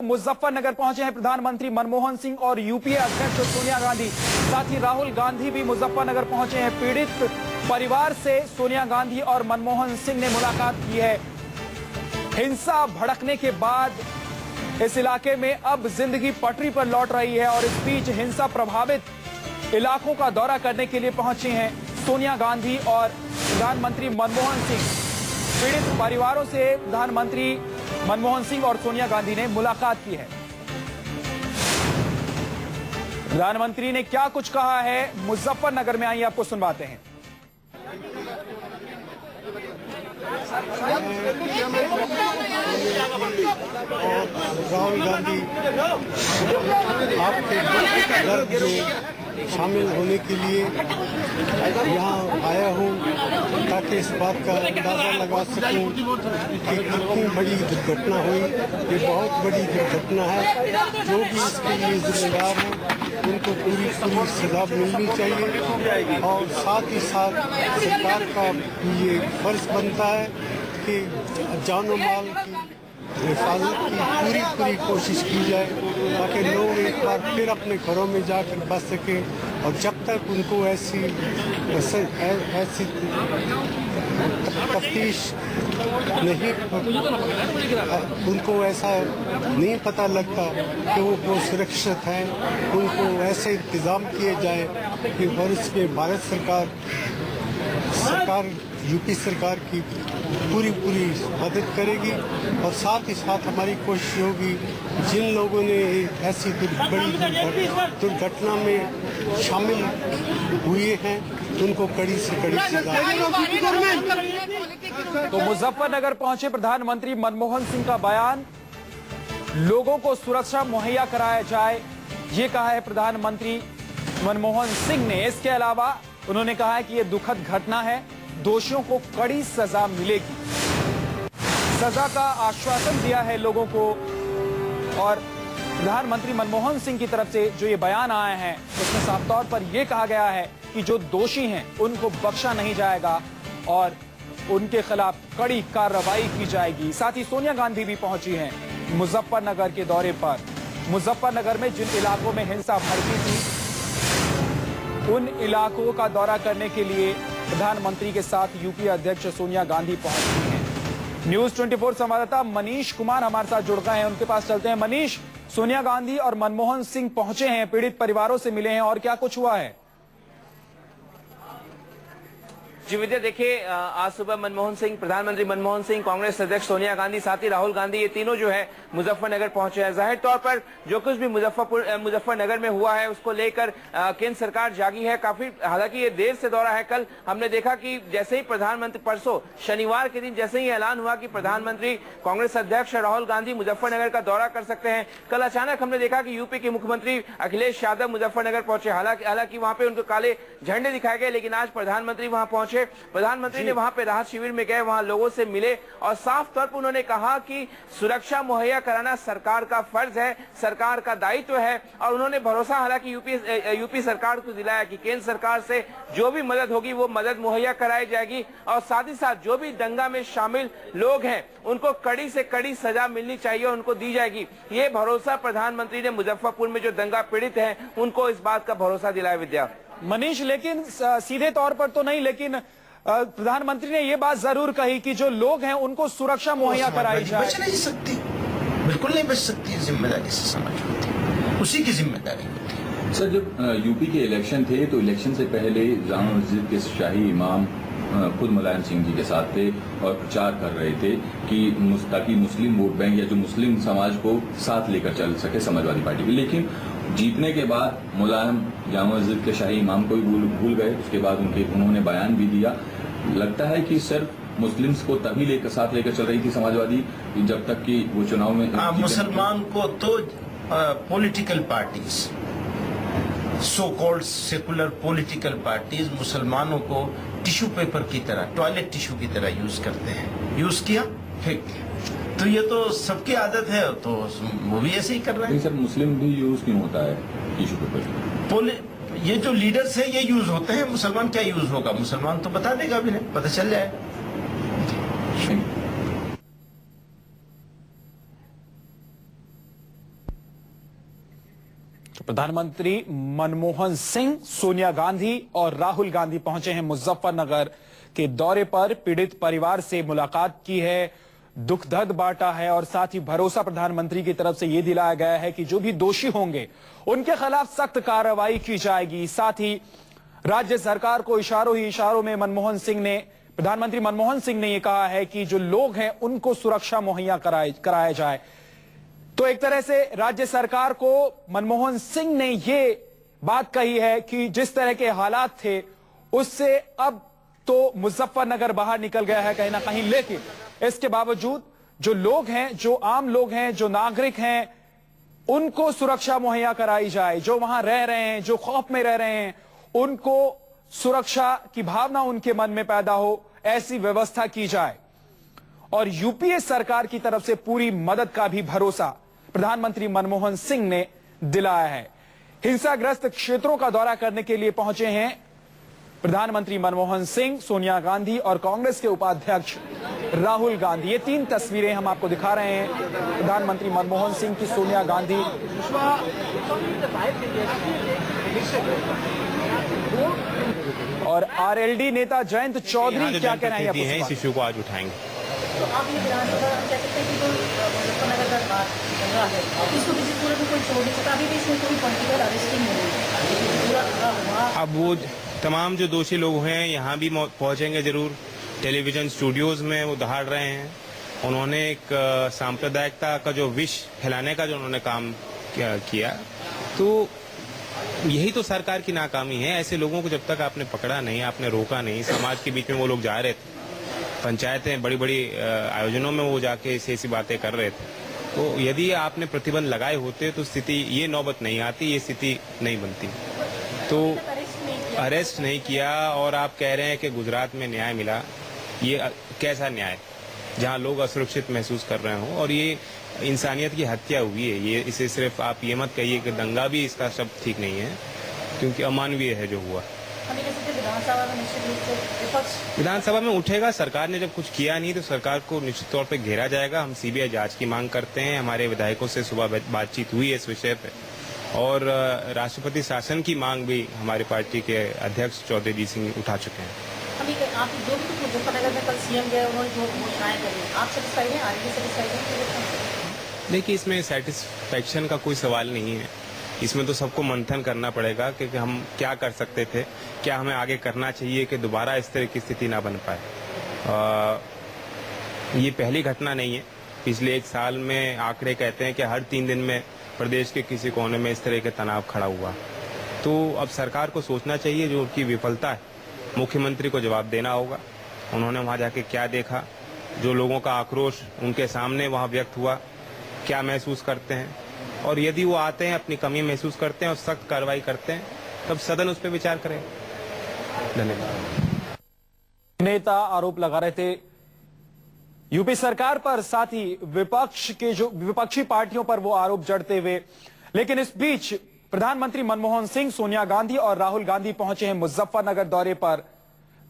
मुजफ्फरनगर पहुंचे हैं प्रधानमंत्री मनमोहन सिंह और यूपीए अध्यक्ष सोनिया गांधी। साथ ही राहुल गांधी भी मुजफ्फरनगर पहुंचे हैं। पीड़ित परिवार से सोनिया गांधी और मनमोहन सिंह ने मुलाकात की है। हिंसा भड़कने के बाद इस इलाके में अब जिंदगी पटरी पर लौट रही है और इस बीच हिंसा प्रभावित इलाकों का दौरा करने के लिए पहुंचे हैं सोनिया गांधी और प्रधानमंत्री मनमोहन सिंह। पीड़ित परिवारों से प्रधानमंत्री मनमोहन सिंह और सोनिया गांधी ने मुलाकात की है। प्रधानमंत्री ने क्या कुछ कहा है मुजफ्फरनगर में, आइए आपको सुनवाते हैं। राहुल गांधी आपके दर्द में शामिल होने के लिए यहाँ आया हूँ ताकि इस बात का अंदाजा लगा सकूँ कि कितनी बड़ी दुर्घटना हुई। ये बहुत बड़ी दुर्घटना है। जो भी इसके लिए जिम्मेदार हैं उनको पूरी सजा मिलनी चाहिए और साथ ही साथ सरकार का ये फर्ज बनता है कि जानो माल की हिफाजत की पूरी कोशिश की जाए ताकि लोग एक बार फिर अपने घरों में जाकर बच सके। और जब तक उनको ऐसी तफ्तीश नहीं, उनको ऐसा नहीं पता लगता कि वो सुरक्षित हैं, उनको ऐसे इंतज़ाम किए जाए कि और इसमें भारत सरकार यूपी सरकार की पूरी मदद करेगी। और साथ ही साथ हमारी कोशिश होगी जिन लोगों ने ऐसी बड़ी दुर्घटना में शामिल हुए हैं उनको कड़ी से कड़ी सजा। तो मुजफ्फरनगर पहुंचे प्रधानमंत्री मनमोहन सिंह का बयान, लोगों को सुरक्षा मुहैया कराया जाए, ये कहा है प्रधानमंत्री मनमोहन सिंह ने। इसके अलावा उन्होंने कहा है कि यह दुखद घटना है, दोषियों को कड़ी सजा मिलेगी। सजा का आश्वासन दिया है लोगों को। और प्रधानमंत्री मनमोहन सिंह की तरफ से जो ये बयान आए हैं उसमें साफ तौर पर यह कहा गया है कि जो दोषी हैं उनको बख्शा नहीं जाएगा और उनके खिलाफ कड़ी कार्रवाई की जाएगी। साथ ही सोनिया गांधी भी पहुंची हैं मुजफ्फरनगर के दौरे पर। मुजफ्फरनगर में जिन इलाकों में हिंसा भड़की थी उन इलाकों का दौरा करने के लिए प्रधानमंत्री के साथ यूपी अध्यक्ष सोनिया गांधी पहुंची हैं। न्यूज 24 संवाददाता मनीष कुमार हमारे साथ जुड़ गए हैं, उनके पास चलते हैं। मनीष, सोनिया गांधी और मनमोहन सिंह पहुंचे हैं, पीड़ित परिवारों से मिले हैं और क्या कुछ हुआ है? जी विद्या, देखिए आज सुबह मनमोहन सिंह, प्रधानमंत्री मनमोहन सिंह, कांग्रेस अध्यक्ष सोनिया गांधी, साथ ही राहुल गांधी, ये तीनों जो है मुजफ्फरनगर पहुंचे हैं। जाहिर तौर पर जो कुछ भी मुजफ्फरनगर में हुआ है उसको लेकर केंद्र सरकार जागी है काफी। हालांकि ये देर से दौरा है। कल हमने देखा कि जैसे ही प्रधानमंत्री, परसों शनिवार के दिन जैसे ही ऐलान हुआ कि प्रधानमंत्री कांग्रेस अध्यक्ष राहुल गांधी मुजफ्फरनगर का दौरा कर सकते हैं, कल अचानक हमने देखा कि यूपी के मुख्यमंत्री अखिलेश यादव मुजफ्फरनगर पहुंचे। हालांकि वहां पे उनको काले झंडे दिखाए गए, लेकिन आज प्रधानमंत्री वहां पहुंचे। प्रधानमंत्री ने वहां पे राहत शिविर में गए, वहां लोगों से मिले और साफ तौर पर उन्होंने कहा कि सुरक्षा मुहैया कराना सरकार का फर्ज है, सरकार का दायित्व है। और उन्होंने भरोसा हालांकि यूपी सरकार को दिलाया कि केंद्र सरकार से जो भी मदद होगी वो मदद मुहैया कराई जाएगी और साथ ही साथ जो भी दंगा में शामिल लोग हैं उनको कड़ी से कड़ी सजा मिलनी चाहिए, उनको दी जाएगी। ये भरोसा प्रधानमंत्री ने मुजफ्फरपुर में जो दंगा पीड़ित हैं उनको इस बात का भरोसा दिलाया। विद्या, मनीष, लेकिन सीधे तौर पर तो नहीं, लेकिन प्रधानमंत्री ने ये बात जरूर कही कि जो लोग हैं उनको सुरक्षा मुहैया कराई जाए। बच नहीं सकती, बिल्कुल नहीं बच सकती, जिम्मेदारी से समझ होती है, उसी की जिम्मेदारी होती है। सर, जब यूपी के इलेक्शन थे तो इलेक्शन से पहले जामा मस्जिद के शाही इमाम खुद मुलायम सिंह जी के साथ थे और प्रचार कर रहे थे कि ताकि मुस्लिम वोट बैंक या जो मुस्लिम समाज को साथ लेकर चल सके समाजवादी पार्टी की। लेकिन जीतने के बाद मुलायम जामा मस्जिद के शाही इमाम को भी भूल गए। उसके बाद उन्होंने बयान भी दिया। लगता है कि सिर्फ मुस्लिम्स को तभी साथ लेकर चल रही थी समाजवादी जब तक कि वो चुनाव में मुसलमान को तो political parties, so called secular political parties मुसलमानों को टिश्यू पेपर की तरह, टॉयलेट टिश्यू की तरह यूज करते हैं। यूज किया, फेंक दिया। तो ये तो सबकी आदत है, तो वो भी ऐसे ही कर रहे हैं। सर, मुस्लिम भी यूज क्यों होता है टिश्यू पेपर? ये जो लीडर्स है ये यूज होते हैं, मुसलमान क्या यूज होगा? मुसलमान तो बता देगा, अभी नहीं पता चल जाए। प्रधानमंत्री मनमोहन सिंह, सोनिया गांधी और राहुल गांधी पहुंचे हैं मुजफ्फरनगर के दौरे पर। पीड़ित परिवार से मुलाकात की है, दुख दर्द बांटा है और साथ ही भरोसा प्रधानमंत्री की तरफ से यह दिलाया गया है कि जो भी दोषी होंगे उनके खिलाफ सख्त कार्रवाई की जाएगी। साथ ही राज्य सरकार को इशारों ही इशारों में प्रधानमंत्री मनमोहन सिंह ने यह कहा है कि जो लोग हैं उनको सुरक्षा मुहैया कराया जाए। तो एक तरह से राज्य सरकार को मनमोहन सिंह ने ये बात कही है कि जिस तरह के हालात थे उससे अब तो मुजफ्फरनगर बाहर निकल गया है कहीं ना कहीं, लेकिन इसके बावजूद जो लोग हैं, जो आम लोग हैं, जो नागरिक हैं, उनको सुरक्षा मुहैया कराई जाए। जो वहां रह रहे हैं, जो खौफ में रह रहे हैं, उनको सुरक्षा की भावना उनके मन में पैदा हो, ऐसी व्यवस्था की जाए। और यूपीए सरकार की तरफ से पूरी मदद का भी भरोसा प्रधानमंत्री मनमोहन सिंह ने दिलाया है। हिंसाग्रस्त क्षेत्रों का दौरा करने के लिए पहुंचे हैं प्रधानमंत्री मनमोहन सिंह, सोनिया गांधी और कांग्रेस के उपाध्यक्ष राहुल गांधी। ये 3 तस्वीरें हम आपको दिखा रहे हैं, प्रधानमंत्री मनमोहन सिंह की, सोनिया गांधी और आरएलडी नेता जयंत चौधरी क्या कहना है इस इश्यू को आज उठाएंगे। तो आप ये विधानसभा कह सकते हैं कि जो मुजफ्फरनगर का बात चल रहा है इसको किसी पूरे को कोई छोड़ नहीं सकता, अभी भी इसमें कोई पॉलिटिकल अरेस्टिंग नहीं है। अब वो तमाम जो दोषी लोग हैं यहाँ भी पहुंचेंगे जरूर। टेलीविजन स्टूडियोज में वो दहाड़ रहे हैं। उन्होंने एक सांप्रदायिकता का जो विष फैलाने का जो उन्होंने काम किया, तो यही तो सरकार की नाकामी है। ऐसे लोगों को जब तक आपने पकड़ा नहीं, आपने रोका नहीं, समाज के बीच में वो लोग जा रहे थे, पंचायतें बड़ी बड़ी आयोजनों में वो जाके ऐसी बातें कर रहे थे, तो यदि आपने प्रतिबंध लगाए होते तो स्थिति ये नौबत नहीं आती, ये स्थिति नहीं बनती। तो अरेस्ट नहीं किया और आप कह रहे हैं कि गुजरात में न्याय मिला, ये कैसा न्याय जहां लोग असुरक्षित महसूस कर रहे हों और ये इंसानियत की हत्या हुई है। ये इसे सिर्फ आप ये मत कहिए कि दंगा भी इसका शब्द ठीक नहीं है, क्योंकि अमानवीय है जो हुआ। विधानसभा में उठेगा। सरकार ने जब कुछ किया नहीं तो सरकार को निश्चित तौर पे घेरा जाएगा। हम सीबीआई जांच की मांग करते हैं। हमारे विधायकों से सुबह बातचीत हुई है इस विषय पे और राष्ट्रपति शासन की मांग भी हमारी पार्टी के अध्यक्ष चौधरी जी सिंह उठा चुके हैं। आप जो भी मुजफ्फरनगर में कल सीएम गए, उन्होंने जो घोषणाएं करी, आप सेटिस्फाइड हैं? आरएलडी सेटिस्फाइड है? देखिए, इसमें सेटिस्फैक्शन का कोई सवाल नहीं है। इसमें तो सबको मंथन करना पड़ेगा कि हम क्या कर सकते थे, क्या हमें आगे करना चाहिए कि दोबारा इस तरह की स्थिति ना बन पाए। ये पहली घटना नहीं है। पिछले 1 साल में आंकड़े कहते हैं कि हर 3 दिन में प्रदेश के किसी कोने में इस तरह के तनाव खड़ा हुआ। तो अब सरकार को सोचना चाहिए, जो उनकी विफलता है मुख्यमंत्री को जवाब देना होगा। उन्होंने वहां जाके क्या देखा, जो लोगों का आक्रोश उनके सामने वहां व्यक्त हुआ, क्या महसूस करते हैं, और यदि वो आते हैं अपनी कमी महसूस करते हैं और सख्त कार्रवाई करते हैं, तब सदन उस पर विचार करे। धन्यवाद। नेता आरोप लगा रहे थे यूपी सरकार पर, साथ ही विपक्ष के जो विपक्षी पार्टियों पर वो आरोप जड़ते हुए। लेकिन इस बीच प्रधानमंत्री मनमोहन सिंह, सोनिया गांधी और राहुल गांधी पहुंचे हैं मुजफ्फरनगर दौरे पर।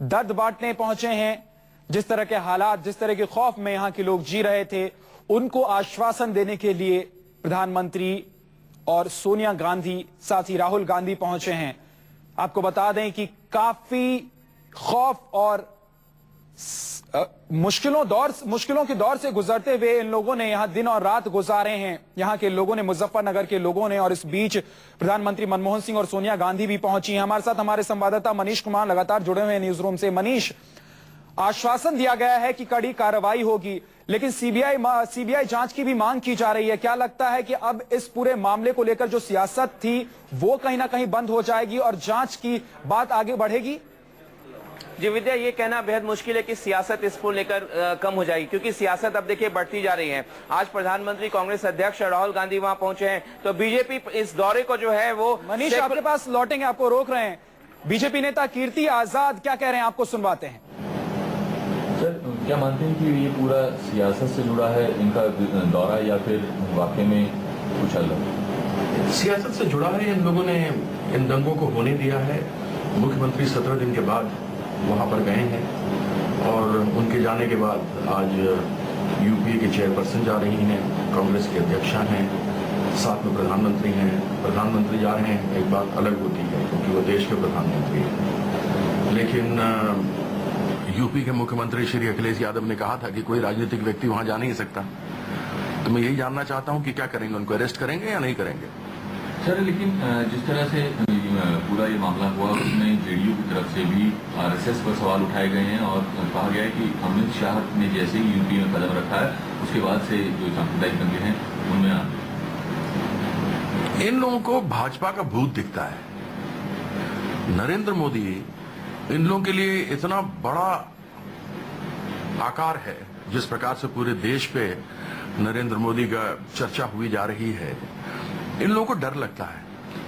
दर्द बांटने पहुंचे हैं। जिस तरह के हालात, जिस तरह के खौफ में यहां के लोग जी रहे थे, उनको आश्वासन देने के लिए प्रधानमंत्री और सोनिया गांधी, साथ ही राहुल गांधी पहुंचे हैं। आपको बता दें कि काफी खौफ और मुश्किलों के दौर से गुजरते हुए इन लोगों ने यहां दिन और रात गुजारे हैं, यहां के लोगों ने, मुजफ्फरनगर के लोगों ने। और इस बीच प्रधानमंत्री मनमोहन सिंह और सोनिया गांधी भी पहुंची हैं। हमारे साथ हमारे संवाददाता मनीष कुमार लगातार जुड़े हुए हैं न्यूज रूम से। मनीष, आश्वासन दिया गया है कि कड़ी कार्रवाई होगी, लेकिन सीबीआई जांच की भी मांग की जा रही है। क्या लगता है कि अब इस पूरे मामले को लेकर जो सियासत थी वो कहीं ना कहीं बंद हो जाएगी और जांच की बात आगे बढ़ेगी? जी विद्या, ये कहना बेहद मुश्किल है कि सियासत इसको लेकर कम हो जाएगी, क्योंकि सियासत अब देखिए बढ़ती जा रही है। आज प्रधानमंत्री, कांग्रेस अध्यक्ष राहुल गांधी वहां पहुंचे हैं, तो बीजेपी इस दौरे को जो है वो। मनीष, आपके पास लौटेंगे, आपको रोक रहे हैं। बीजेपी नेता कीर्ति आजाद क्या कह रहे हैं, आपको सुनवाते हैं। सर, क्या मानते हैं कि ये पूरा सियासत से जुड़ा है इनका दौरा, या फिर वाकई में कुछ अलग? सियासत से जुड़ा है। इन लोगों ने इन दंगों को होने दिया है। मुख्यमंत्री 17 दिन के बाद वहां पर गए हैं और उनके जाने के बाद आज यूपीए के चेयरपर्सन जा रही हैं, कांग्रेस के अध्यक्षा हैं, साथ में प्रधानमंत्री हैं, प्रधानमंत्री जा रहे हैं, एक बात अलग होती है क्योंकि वो देश के प्रधानमंत्री हैं। लेकिन यूपी के मुख्यमंत्री श्री अखिलेश यादव ने कहा था कि कोई राजनीतिक व्यक्ति वहां जा नहीं सकता। तो मैं यही जानना चाहता हूं कि क्या करेंगे, उनको अरेस्ट करेंगे या नहीं करेंगे? सर, लेकिन जिस तरह से पूरा ये मामला हुआ उसमें जेडीयू की तरफ से भी आरएसएस पर सवाल उठाए गए हैं और कहा गया है कि अमित शाह ने जैसे ही यूपी में कदम रखा है उसके बाद से जो सांप्रदायिक दंगे हैं उनमें इन लोगों को भाजपा का भूत दिखता है। नरेंद्र मोदी इन लोगों के लिए इतना बड़ा आकार है, जिस प्रकार से पूरे देश पे नरेंद्र मोदी का चर्चा हुई जा रही है, इन लोगों को डर लगता है,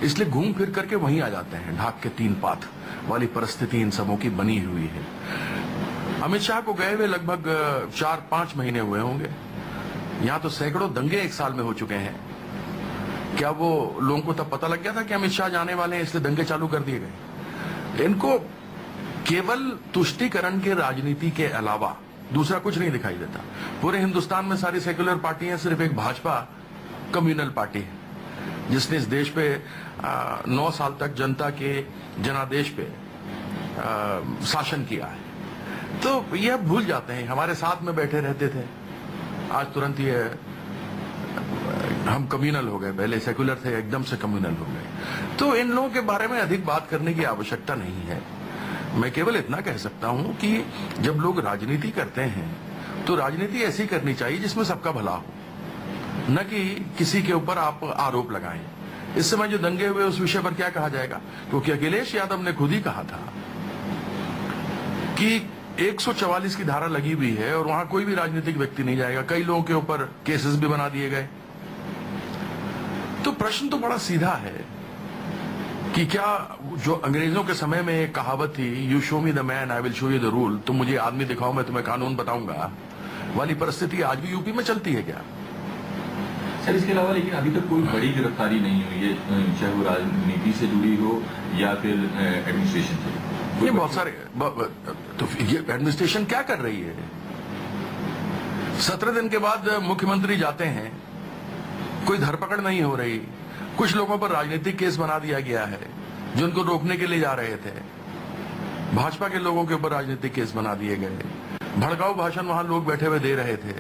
इसलिए घूम फिर करके वहीं आ जाते हैं। ढाक के तीन पात वाली परिस्थिति इन सबों की बनी हुई है। अमित शाह को गए हुए लगभग 4-5 महीने हुए होंगे। यहां तो सैकड़ों दंगे एक साल में हो चुके हैं। क्या वो लोगों को तब पता लग गया था कि अमित शाह जाने वाले हैं इसलिए दंगे चालू कर दिए गए? इनको केवल तुष्टीकरण के राजनीति के अलावा दूसरा कुछ नहीं दिखाई देता। पूरे हिंदुस्तान में सारी सेक्युलर पार्टी है, सिर्फ एक भाजपा कम्युनल पार्टी है जिसने इस देश पे 9 साल तक जनता के जनादेश पे शासन किया है। तो ये भूल जाते हैं, हमारे साथ में बैठे रहते थे, आज तुरंत ये हम कम्युनल हो गए, पहले सेक्युलर थे एकदम से कम्युनल हो गए। तो इन लोगों के बारे में अधिक बात करने की आवश्यकता नहीं है। मैं केवल इतना कह सकता हूं कि जब लोग राजनीति करते हैं तो राजनीति ऐसी करनी चाहिए जिसमें सबका भला हो, न कि किसी के ऊपर आप आरोप लगाएं। इस समय जो दंगे हुए उस विषय पर क्या कहा जाएगा, क्योंकि अखिलेश यादव ने खुद ही कहा था कि 144 की धारा लगी हुई है और वहां कोई भी राजनीतिक व्यक्ति नहीं जाएगा। कई लोगों के ऊपर केसेस भी बना दिए गए। तो प्रश्न तो बड़ा सीधा है कि क्या जो अंग्रेजों के समय में एक कहावत थी, you show me the man I will show you the rule, तुम मुझे आदमी दिखाओ मैं तुम्हें कानून बताऊंगा, वाली परिस्थिति आज भी यूपी में चलती है क्या? सर, इसके अलावा लेकिन अभी तक कोई बड़ी गिरफ्तारी नहीं हुई है, चाहे वो राजनीति से जुड़ी हो या फिर एडमिनिस्ट्रेशन से। ये बहुत सारे तो ये एडमिनिस्ट्रेशन क्या कर रही है? 17 दिन के बाद मुख्यमंत्री जाते हैं, कोई धरपकड़ नहीं हो रही। कुछ लोगों पर राजनीतिक केस बना दिया गया है जो उनको रोकने के लिए जा रहे थे। भाजपा के लोगों के ऊपर राजनीतिक केस बना दिए गए। भड़काऊ भाषण वहां लोग बैठे हुए दे रहे थे।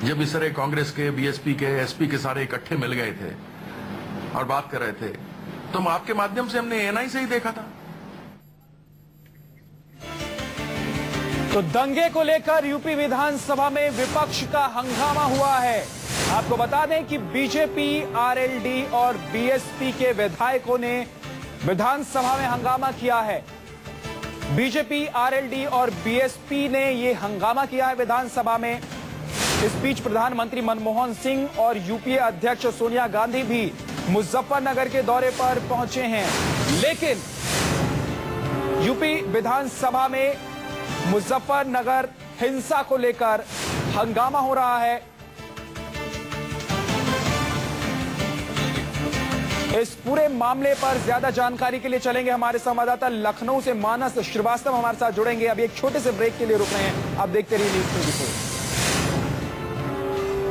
जब इस तरह कांग्रेस के, बीएसपी के, एसपी के सारे इकट्ठे मिल गए थे और बात कर रहे थे, तो हम आपके माध्यम से हमने एएनआई से ही देखा था। तो दंगे को लेकर यूपी विधानसभा में विपक्ष का हंगामा हुआ है। आपको बता दें कि बीजेपी, आरएलडी और बीएसपी के विधायकों ने विधानसभा में हंगामा किया है। बीजेपी, आरएलडी और बीएसपी ने यह हंगामा किया है विधानसभा में। इस बीच प्रधानमंत्री मनमोहन सिंह और यूपीए अध्यक्ष सोनिया गांधी भी मुजफ्फरनगर के दौरे पर पहुंचे हैं, लेकिन यूपी विधानसभा में मुजफ्फरनगर हिंसा को लेकर हंगामा हो रहा है। इस पूरे मामले पर ज्यादा जानकारी के लिए चलेंगे हमारे संवाददाता लखनऊ से मानस श्रीवास्तव हमारे साथ जुड़ेंगे। अभी एक छोटे से ब्रेक के लिए रुक रहे हैं। आप देखते रहिए न्यूज़ 24।